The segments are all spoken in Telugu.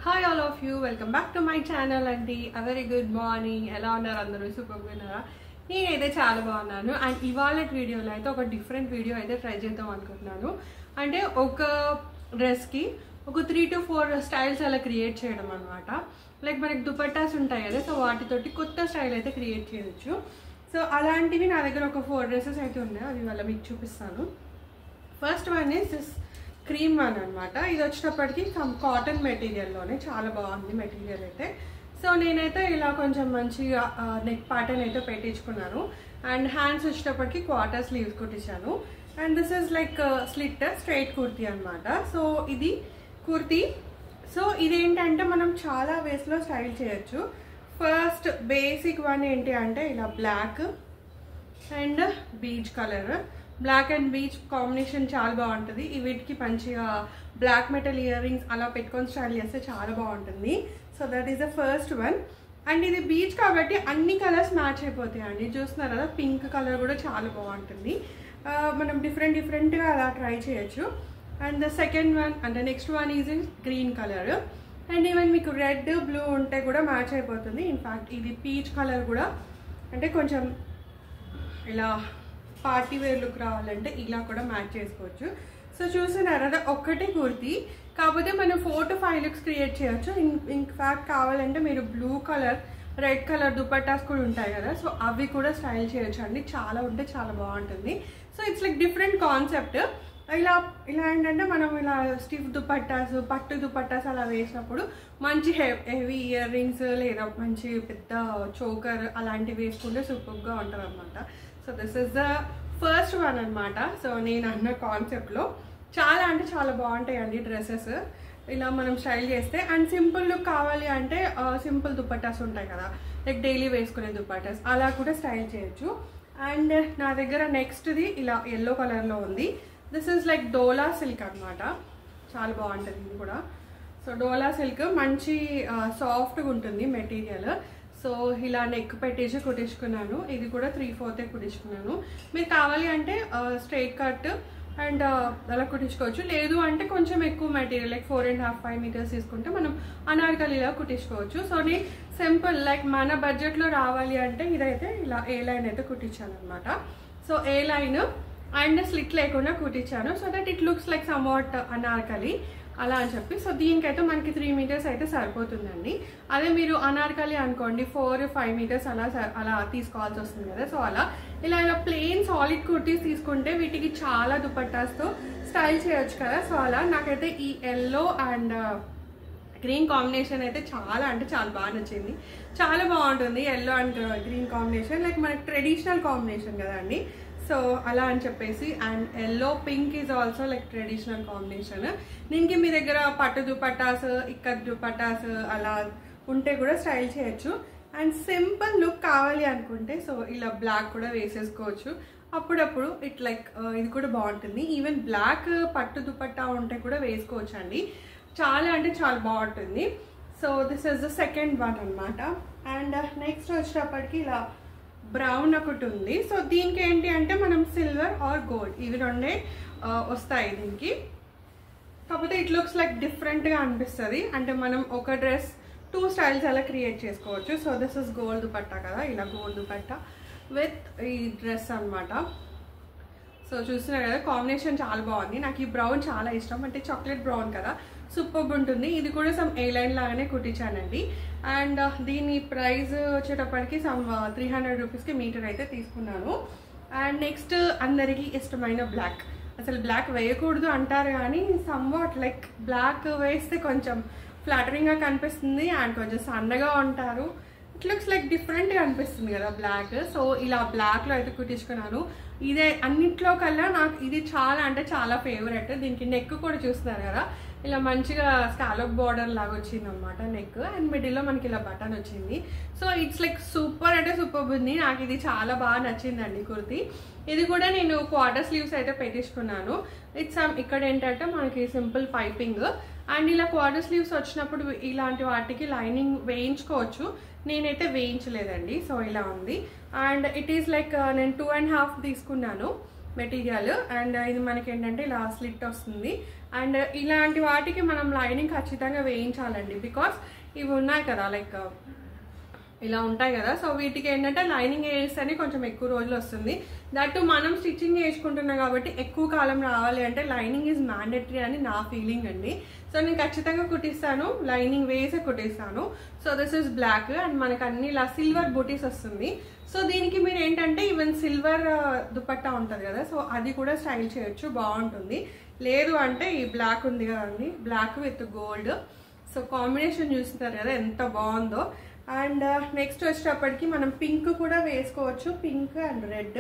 Hi all of you, welcome back to my channel అండి. A very good morning. ఎలా ఉన్నారు అందరూ? సూపర్ గా ఉన్నారా? నేనైతే చాలా బాగున్నాను. అండ్ ఇవాళ వీడియోలో అయితే ఒక డిఫరెంట్ వీడియో అయితే ట్రై చేద్దాం అనుకుంటున్నాను. అంటే ఒక డ్రెస్ కి ఒక 3 to 4 స్టైల్స్ అలా క్రియేట్ చేయడం అన్నమాట. లైక్ మనకి దుపట్టాస్ ఉంటాయి కదా, సో వాటితోటి కొత్త స్టైల్ అయితే క్రియేట్ చేయొచ్చు. సో అలాంటివి నా దగ్గర ఒక 4 డ్రెస్సెస్ అయితే ఉన్నాయి. అవి వాళ్ళ మీకు చూపిస్తాను. First one is this cream one అనమాట. ఇది వచ్చేటప్పటికి కాటన్ మెటీరియల్లోనే చాలా బాగుంది మెటీరియల్ అయితే. సో నేనైతే ఇలా కొంచెం మంచిగా నెక్ ప్యాటర్న్ అయితే పెట్టించుకున్నాను. అండ్ హ్యాండ్స్ వచ్చేటప్పటికి క్వార్టర్ స్లీవ్స్ కుట్టించాను. And this is like slit straight kurti అనమాట. సో ఇది కుర్తీ. సో ఇదేంటంటే మనం చాలా వేస్లో స్టైల్ చేయొచ్చు. ఫస్ట్ బేసిక్ వన్ ఏంటి అంటే ఇలా black and beach colour. Black and beach combination చాలా బాగుంటుంది. వీటికి మంచిగా బ్లాక్ మెటల్ ఇయర్ రింగ్స్ అలా పెట్టుకొని స్టైల్ చేస్తే చాలా బాగుంటుంది. So that is the first one. And ఇది బీచ్ కాబట్టి అన్ని కలర్స్ మ్యాచ్ అయిపోతాయి అండి. చూస్తున్నారు కదా, పింక్ కలర్ కూడా చాలా బాగుంటుంది. మనం డిఫరెంట్గా అలా ట్రై చేయొచ్చు. అండ్ ద సెకండ్ వన్ అంటే next one is in green colour. And even మీకు రెడ్ బ్లూ ఉంటే కూడా మ్యాచ్ అయిపోతుంది. ఇన్ఫ్యాక్ట్ ఇది పీచ్ కలర్ కూడా అంటే కొంచెం ఇలా పార్టీ వేర్ లుక్ రావాలంటే ఇలా కూడా మ్యాచ్ చేసుకోవచ్చు. సో చూస్తున్నారా, ఒక్కటే కుర్తీ కాకపోతే మనం 4 to 5 లుక్స్ క్రియేట్ చేయొచ్చు. ఇన్ఫ్యాక్ట్ కావాలంటే మీరు blue colour red colour dupattas కూడా ఉంటాయి కదా, సో అవి కూడా స్టైల్ చేయొచ్చు అండి. చాలా ఉంటే చాలా బాగుంటుంది. So it's like different concept. ఇలా ఏంటంటే మనం ఇలా స్టిఫ్ దుపట్టాస్ పట్టు దుపట్టాస్ అలా వేసినప్పుడు మంచి హెవీ ఇయర్ రింగ్స్ లేదా మంచి పెద్ద చోకర్ అలాంటివి వేసుకుంటే సూపర్గా ఉంటుంది అనమాట. So this is the first one అనమాట. సో నేను అన్న కాన్సెప్ట్లో చాలా అంటే చాలా బాగుంటాయండి డ్రెస్సెస్ ఇలా మనం స్టైల్ చేస్తే. అండ్ సింపుల్ లుక్ కావాలి అంటే సింపుల్ దుపట్టాస్ ఉంటాయి కదా, లైక్ డైలీ వేసుకునే దుపట్టాస్ అలా కూడా స్టైల్ చేయొచ్చు. అండ్ నా దగ్గర నెక్స్ట్ది ఇలా ఎల్లో కలర్లో ఉంది. This is like dola silk అనమాట. చాలా బాగుంటుంది ఇది కూడా. సో డోలా సిల్క్ మంచి సాఫ్ట్గా ఉంటుంది మెటీరియల్. సో ఇలా నెక్ పెట్టేసి కుట్టించుకున్నాను. ఇది కూడా 3/4 కుట్టించుకున్నాను. మీరు కావాలి అంటే స్ట్రైట్ కట్ అండ్ అలా కుట్టించుకోవచ్చు. లేదు అంటే కొంచెం ఎక్కువ మెటీరియల్ లైక్ 4.5-5 మీటర్స్ తీసుకుంటే మనం అనార్కలిలా కుట్టించుకోవచ్చు. సో నేను సింపుల్ లైక్ మన బడ్జెట్లో రావాలి అంటే ఇదైతే ఇలా ఏ లైన్ అయితే కుట్టించాను అనమాట. So A line and slit లేకుండా కుట్టించాను. So that it looks like somewhat Anarkali అలా అని చెప్పి. సో దీనికైతే మనకి 3 మీటర్స్ అయితే సరిపోతుందండి. అదే మీరు అనార్కలి అనుకోండి 4-5 మీటర్స్ అలా తీసుకోవాల్సి వస్తుంది కదా. సో అలా ఇలా ప్లెయిన్ సాలిడ్ కుర్తీస్ తీసుకుంటే వీటికి చాలా దుపట్టాస్తో స్టైల్ చేయొచ్చు కదా. సో అలా నాకైతే ఈ ఎల్లో అండ్ గ్రీన్ కాంబినేషన్ అయితే చాలా అంటే చాలా బాగా నచ్చింది. చాలా బాగుంటుంది yellow and green combination. Like మనకి ట్రెడిషనల్ కాంబినేషన్ కదా అండి. సో అలా అని చెప్పేసి. And yellow pink is also like traditional combination. దీనికి మీ దగ్గర పట్టు దుపట్టాస్ ఇక్కత్ దుపట్టాస్ అలా ఉంటే కూడా స్టైల్ చేయొచ్చు. అండ్ సింపుల్ లుక్ కావాలి అనుకుంటే సో ఇలా బ్లాక్ కూడా వేసేసుకోవచ్చు అప్పుడప్పుడు. ఇట్ లైక్ ఇది కూడా బాగుంటుంది. ఈవెన్ బ్లాక్ పట్టు దుపట్టా ఉంటే కూడా వేసుకోవచ్చు అండి. చాలా అంటే చాలా బాగుంటుంది. So this is the second one అనమాట. అండ్ నెక్స్ట్ వచ్చేటప్పటికి ఇలా బ్రౌన్ ఒకటి ఉంది. సో దీనికి ఏంటి అంటే మనం సిల్వర్ ఆర్ గోల్డ్ ఇవి రెండే వస్తాయి దీనికి. కాకపోతే ఇట్ లుక్స్ లైక్ డిఫరెంట్గా అనిపిస్తుంది. అంటే మనం ఒక డ్రెస్ 2 స్టైల్స్ అలా క్రియేట్ చేసుకోవచ్చు. So this is gold dupatta కదా, ఇలా గోల్డ్ దుపట్టా విత్ ఈ డ్రెస్ అనమాట. సో చూస్తున్నారు కదా, కాంబినేషన్ చాలా బాగుంది. నాకు ఈ బ్రౌన్ చాలా ఇష్టం. అంటే చాక్లెట్ బ్రౌన్ కదా, సూపర్ ఉంటుంది. ఇది కూడా సమ్ ఏ లైన్ లాగానే కుట్టించానండి. అండ్ దీని ప్రైస్ వచ్చేటప్పటికి సమ్ 300 రూపీస్కి మీటర్ అయితే తీసుకున్నాను. అండ్ నెక్స్ట్ అందరికీ ఇష్టమైన బ్లాక్. అసలు బ్లాక్ వేయకూడదు అంటారు కానీ సమ్వాట్ లైక్ బ్లాక్ వేస్తే కొంచెం ఫ్లాటరింగ్గా కనిపిస్తుంది అండ్ కొంచెం సన్నగా ఉంటారు. ఇట్ లుక్స్ లైక్ డిఫరెంట్గా అనిపిస్తుంది కదా బ్లాక్. సో ఇలా బ్లాక్లో అయితే కుట్టించుకున్నాను. ఇదే అన్నిట్లో కల్లా నాకు ఇది చాలా అంటే చాలా ఫేవరెట్. దీనికి నెక్ కూడా చూస్తున్నారు కదా, ఇలా మంచిగా స్కాలప్ బార్డర్ లాగా వచ్చింది అనమాట నెక్. అండ్ మిడిల్లో మనకి ఇలా బటన్ వచ్చింది. సో ఇట్స్ లైక్ సూపర్ అంటే సూపర్ ఉంది. నాకు ఇది చాలా బాగా నచ్చిందండి కుర్తీ. ఇది కూడా నేను క్వార్టర్ స్లీవ్స్ అయితే పెట్టించుకున్నాను. ఇట్స్ ఇక్కడ ఏంటంటే మనకి సింపుల్ పైపింగ్. అండ్ ఇలా క్వార్టర్ స్లీవ్స్ వచ్చినప్పుడు ఇలాంటి వాటికి లైనింగ్ వేయించుకోవచ్చు. నేనైతే వేయించలేదండి. సో ఇలా ఉంది. అండ్ ఇట్ ఈస్ లైక్ నేను 2.5 తీసుకున్నాను. మెటీరియల్. అండ్ ఇది మనకి ఏంటంటే ఇలా స్లిట్ వస్తుంది. అండ్ ఇలాంటి వాటికి మనం లైనింగ్ ఖచ్చితంగా వేయించాలండి, బికాస్ ఇవి ఉన్నాయి కదా లైక్ ఇలా ఉంటాయి కదా. సో వీటికి ఏంటంటే లైనింగ్ వేస్తేనే కొంచెం ఎక్కువ రోజులు వస్తుంది. దట్టు మనం స్టిచ్చింగ్ చేసుకుంటున్నాం కాబట్టి ఎక్కువ కాలం రావాలి అంటే లైనింగ్ ఈజ్ మ్యాండేటరీ అని నా ఫీలింగ్ అండి. సో నేను ఖచ్చితంగా కుట్టిస్తాను, లైనింగ్ వేసే కుట్టిస్తాను. So this is black and మనకు అన్ని ఇలా సిల్వర్ బూటీస్ వస్తుంది. సో దీనికి మీరు ఏంటంటే ఈవెన్ సిల్వర్ దుపట్టా ఉంటుంది కదా, సో అది కూడా స్టైల్ చేయొచ్చు, బాగుంటుంది. లేదు అంటే ఈ బ్లాక్ ఉంది కదండి, black with gold. So combination చూస్తున్నారు కదా ఎంత బాగుందో. అండ్ నెక్స్ట్ వచ్చేటప్పటికి మనం పింక్ కూడా వేసుకోవచ్చు, పింక్ అండ్ రెడ్.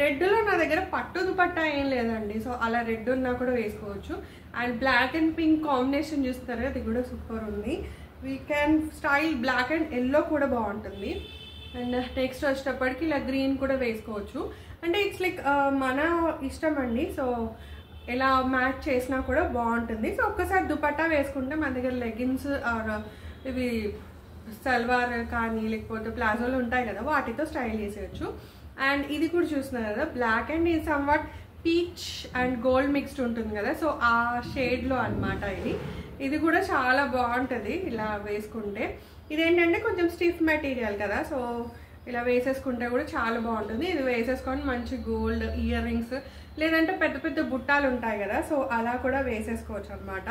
రెడ్లో నా దగ్గర పట్టు దుపట్టా ఏం లేదండి, సో అలా రెడ్ ఉన్నా కూడా వేసుకోవచ్చు. And black and pink combination చూస్తారు, అది కూడా సూపర్ ఉంది. We can style black and yellow కూడా బాగుంటుంది. అండ్ నెక్స్ట్ వచ్చేటప్పటికి ఇలా గ్రీన్ కూడా వేసుకోవచ్చు. అంటే ఇట్స్ లైక్ మన ఇష్టం అండి, సో ఎలా మ్యాచ్ చేసినా కూడా బాగుంటుంది. సో ఒక్కసారి దుపట్టా వేసుకుంటే మన దగ్గర లెగిన్స్ ఆర్ ఇవి సల్వార్ కానీ లేకపోతే ప్లాజోలు ఉంటాయి కదా, వాటితో స్టైల్ చేసేయచ్చు. అండ్ ఇది కూడా చూస్తున్నారు కదా బ్లాక్ అండ్ ఇది somewhat peach and gold mixed ఉంటుంది కదా, సో ఆ షేడ్లో అనమాట ఇది కూడా చాలా బాగుంటుంది ఇలా వేసుకుంటే. ఇదేంటంటే కొంచెం స్టిఫ్ మెటీరియల్ కదా, సో ఇలా వేసేసుకుంటే కూడా చాలా బాగుంటుంది. ఇది వేసేసుకొని మంచి గోల్డ్ ఇయర్ రింగ్స్ లేదంటే పెద్ద పెద్ద బుట్టాలు ఉంటాయి కదా, సో అలా కూడా వేసేసుకోవచ్చు అనమాట.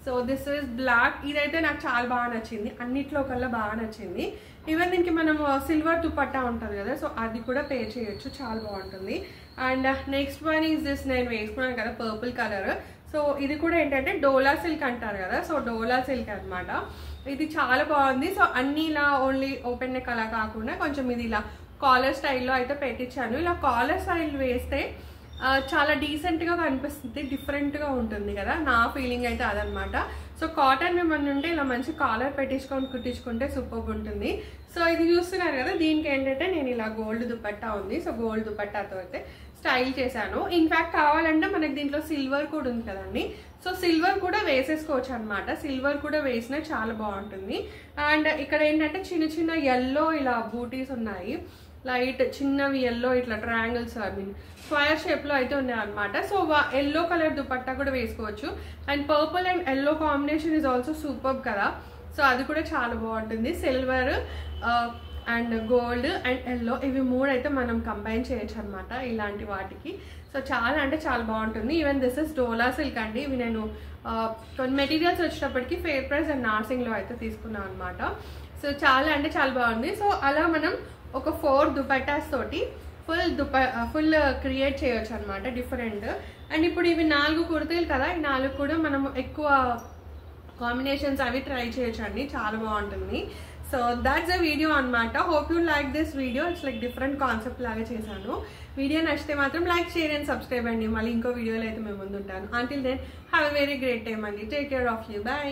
So this is black. ఇదైతే నాకు చాలా బాగా నచ్చింది, అన్నిట్లో కల్లా బాగా నచ్చింది. ఈవెన్ దీనికి మనం సిల్వర్ దుపట్టా ఉంటుంది కదా, సో అది కూడా పే చేయొచ్చు, చాలా బాగుంటుంది. And next one is this, నేను వేసుకున్నాను కదా పర్పుల్ కలర్. సో ఇది కూడా ఏంటంటే డోలా సిల్క్ అంటారు కదా, సో డోలా సిల్క్ అనమాట. ఇది చాలా బాగుంది. సో అన్ని ఇలా ఓన్లీ ఓపెన్ నెక్ అలా కాకుండా కొంచెం ఇది ఇలా కాలర్ స్టైల్లో అయితే పెట్టించాను. ఇలా కాలర్ స్టైల్ వేస్తే చాలా డీసెంట్గా కనిపిస్తుంది, డిఫరెంట్గా ఉంటుంది కదా, నా ఫీలింగ్ అయితే అదనమాట. సో కాటన్ ఏమన్నా ఉంటే ఇలా మంచి కాలర్ పెట్టించుకొని కుట్టించుకుంటే సూపర్ ఉంటుంది. సో ఇది చూస్తున్నారు కదా, దీనికి ఏంటంటే నేను ఇలా గోల్డ్ దుపట్టా ఉంది, సో గోల్డ్ దుపట్టాతో అయితే స్టైల్ చేశాను. ఇన్ఫ్యాక్ట్ కావాలంటే మనకి దీంట్లో సిల్వర్ కూడా ఉంది కదండి, సో సిల్వర్ కూడా వేసేసుకోవచ్చు అనమాట. సిల్వర్ కూడా వేసినా చాలా బాగుంటుంది. అండ్ ఇక్కడ ఏంటంటే చిన్న చిన్న ఎల్లో ఇలా బూటీస్ ఉన్నాయి, లైట్ చిన్నవి ఎల్లో ఇట్లా ట్రయాంగిల్స్ ఐ మీన్ స్క్వేర్ షేప్లో అయితే ఉన్నాయి అనమాట. సో ఎల్లో కలర్ దుపట్టా కూడా వేసుకోవచ్చు. And purple and yellow combination is also super కదా, సో అది కూడా చాలా బాగుంటుంది. Silver and gold and yellow ఇవి మూడు అయితే మనం కంబైన్ చేయొచ్చు అనమాట ఇలాంటి వాటికి. సో చాలా అంటే చాలా బాగుంటుంది. Even this is dola silk అండి. ఇవి నేను కొన్ని మెటీరియల్స్ వచ్చేటప్పటికి ఫేర్ ప్రైస్ అండ్ నార్సింగ్లో అయితే తీసుకున్నాను అనమాట. సో చాలా అంటే చాలా బాగుంది. సో అలా మనం ఒక 4 దుపట్టాస్ తోటి ఫుల్ క్రియేట్ చేయొచ్చు అనమాట డిఫరెంట్. అండ్ ఇప్పుడు ఇవి 4 కుర్తీలు కదా, ఈ 4 కూడా మనం ఎక్కువ కాంబినేషన్స్ అవి ట్రై చేయొచ్చు అండి, చాలా బాగుంటుంది. సో దాట్స్ అ వీడియో అనమాట. Hope you like this video. It's like different concept లాగా చేశాను. వీడియో నచ్చితే మాత్రం లైక్, షేర్ అండ్ సబ్స్క్రైబ్ అండి. మళ్ళీ ఇంకో వీడియోలో అయితే మేము ముందు ఉంటాను. Until then have a very great time అండి. Take care of you. By.